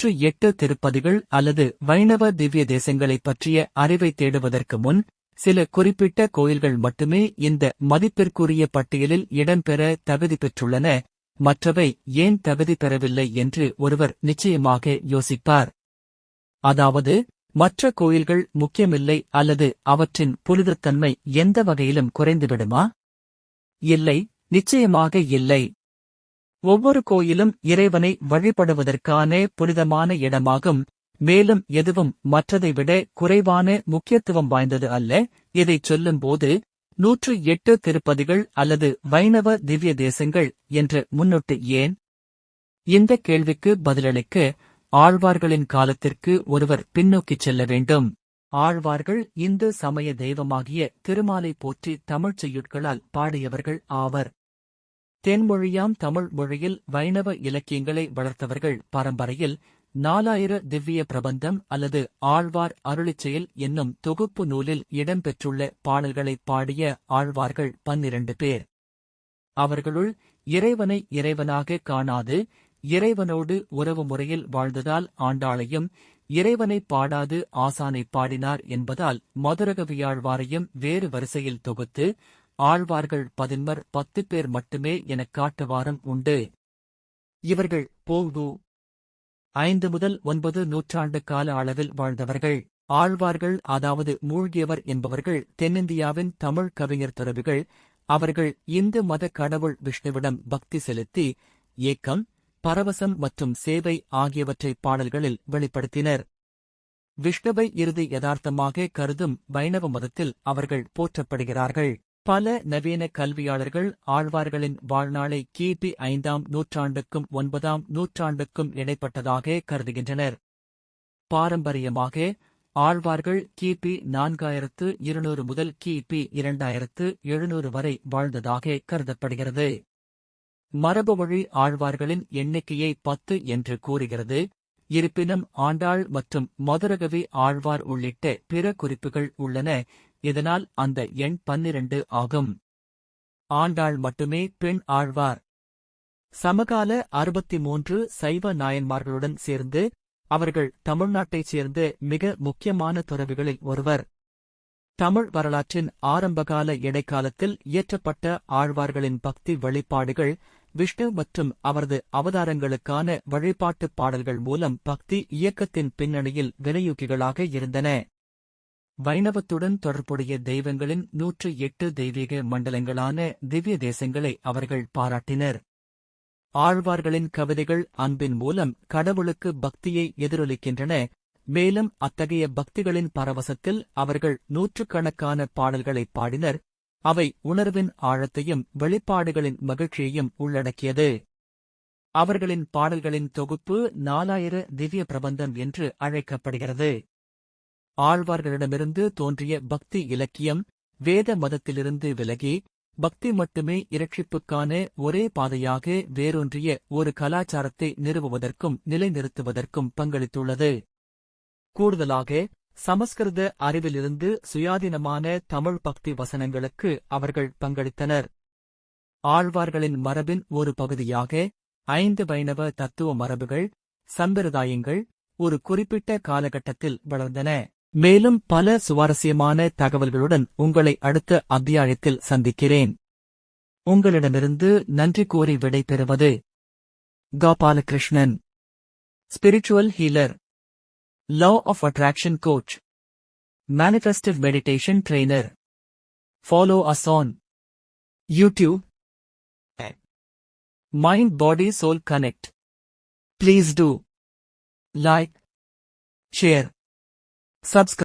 108 திருப்பதிகள் அல்லது வைணவ திவ்ய தேசங்களைப் பற்றிய அறிவை தேடுவதற்கு முன் சில குறிப்பிட்ட கோயில்கள் மட்டுமே இந்த மதிப்பிற்குரிய பட்டியலில் இடம்பெற தகுதி பெற்றுள்ளன, மற்றவை ஏன் தகுதி பெறவில்லை என்று ஒருவர் நிச்சயமாக யோசிப்பார். அதாவது, மற்ற கோயில்கள் முக்கியமில்லை அல்லது அவற்றின் புனிதத்தன்மை எந்த வகையிலும் குறைந்துவிடுமா? இல்லை, நிச்சயமாக இல்லை. ஒவ்வொரு கோயிலும் இறைவனை வழிபடுவதற்கான புனிதமான இடமாகும், மேலும் எதுவும் மற்றதை விட குறைவான முக்கியத்துவம் வாய்ந்தது அல்ல. இதைச் சொல்லும்போது 108 திருப்பதிகள் அல்லது வைணவ திவ்ய தேசங்கள் என்ற முன்னொட்டு ஏன்? இந்த கேள்விக்கு பதிலளிக்க ஆழ்வார்களின் காலத்திற்கு ஒருவர் பின்னோக்கிச் செல்ல வேண்டும். ஆழ்வார்கள் இந்து சமய தெய்வமாகிய திருமாலை போற்றி தமிழ்ச் செய்யுட்களால் பாடியவர்கள் ஆவர். தென்மொழியாம் தமிழ் மொழியில் வைணவ இலக்கியங்களை வளர்த்தவர்கள். பரம்பரையில் 4000 திவ்ய பிரபந்தம் அல்லது ஆழ்வார் அருளிச்செயல் என்னும் தொகுப்பு நூலில் இடம்பெற்றுள்ள பாடல்களைப் பாடிய ஆழ்வார்கள் 12 பேர். அவர்களுள் இறைவனை இறைவனாக காணாது இறைவனோடு உறவு முறையில் வாழ்ந்ததால் ஆண்டாளையும், இறைவனை பாடாது ஆசானை பாடினார் என்பதால் மதுரகவியாழ்வாரையும் வேறு வரிசையில் தொகுத்து ஆழ்வார்கள் 10 பேர் மட்டுமே எனக் காட்டுவாரம் உண்டு. இவர்கள் பொ. 5 முதல் 9 நூற்றாண்டு கால அளவில் வாழ்ந்தவர்கள். ஆழ்வார்கள் அதாவது மூழ்கியவர் என்பவர்கள் தென்னிந்தியாவின் தமிழ் கவிஞர் துறவிகள். அவர்கள் இந்து மத கடவுள் விஷ்ணுவிடம் பக்தி செலுத்தி ஏக்கம், பரவசம் மற்றும் சேவை ஆகியவற்றை பாடல்களில் வெளிப்படுத்தினர். விஷ்ணுவை இறுதி யதார்த்தமாக கருதும் வைணவ மதத்தில் அவர்கள் போற்றப்படுகிறார்கள். பல நவீன கல்வியாளர்கள் ஆழ்வார்களின் வாழ்நாளை கிபி 5ஆம் நூற்றாண்டுக்கும் 9ஆம் நூற்றாண்டுக்கும் இடைப்பட்டதாக கருதுகின்றனர். பாரம்பரியமாக ஆழ்வார்கள் கிபி 4200 முதல் கிபி 2700 வரை வாழ்ந்ததாக கருதப்படுகிறது. மரபுவழி ஆழ்வார்களின் எண்ணிக்கையை 10 என்று கூறுகிறது. இருப்பினும் ஆண்டாள் மற்றும் மதுரகவி ஆழ்வார் உள்ளிட்ட பிற குறிப்புகள் உள்ளன, இதனால் அந்த எண் 12 ஆகும். ஆண்டாள் மட்டுமே பெண் ஆழ்வார். சமகால 63 சைவ நாயன்மார்களுடன் சேர்ந்து அவர்கள் தமிழ்நாட்டைச் சேர்ந்த மிக முக்கியமான துறவிகளில் ஒருவர். தமிழ் வரலாற்றின் ஆரம்பகால இடைக்காலத்தில் இயற்றப்பட்ட ஆழ்வார்களின் பக்தி வெளிப்பாடுகள் விஷ்ணு மற்றும் அவரது அவதாரங்களுக்கான வழிபாட்டுப் பாடல்கள் மூலம் பக்தி இயக்கத்தின் பின்னணியில் வினையூக்கிகளாக இருந்தன. வைணவத்துடன் தொடர்புடைய தெய்வங்களின் 108 தெய்வீக மண்டலங்களான திவ்ய தேசங்களை அவர்கள் பாராட்டினர். ஆழ்வார்களின் கவிதைகள் அன்பின் மூலம் கடவுளுக்கு பக்தியை எதிரொலிக்கின்றன, மேலும் அத்தகைய பக்திகளின் பரவசத்தில் அவர்கள் நூற்றுக்கணக்கான பாடல்களைப் பாடினர். அவை உணர்வின் ஆழத்தையும் வெளிப்பாடுகளின் மகிழ்ச்சியையும் உள்ளடக்கியது. அவர்களின் பாடல்களின் தொகுப்பு 4000 திவ்ய பிரபந்தம் என்று அழைக்கப்படுகிறது. ஆழ்வார்களிடமிருந்து தோன்றிய பக்தி இலக்கியம் வேத மதத்திலிருந்து விலகி பக்தி மட்டுமே இரட்சிப்புக்கான ஒரே பாதையாக வேரூன்றிய ஒரு கலாச்சாரத்தை நிறுவுவதற்கும் நிலைநிறுத்துவதற்கும் பங்களித்துள்ளது. கூடுதலாக சமஸ்கிருத அறிவிலிருந்து சுயாதீனமான தமிழ் பக்தி வசனங்களுக்கு அவர்கள் பங்களித்தனர். ஆழ்வார்களின் மரபின் ஒரு பகுதியாக 5 வைணவ தத்துவ மரபுகள், சம்பிரதாயங்கள் ஒரு குறிப்பிட்ட காலகட்டத்தில் வளர்ந்தன. மேலும் பல சுவாரஸ்யமான தகவல்களுடன் உங்களை அடுத்த அத்தியாயத்தில் சந்திக்கிறேன். உங்களிடமிருந்து நன்றி கூறி விடை பெறுவது Gopalakrishnan, spiritual healer, Law of Attraction Coach, Manifestive Meditation Trainer. Follow us on YouTube, Mind Body Soul Connect. Please do like, share, subscribe.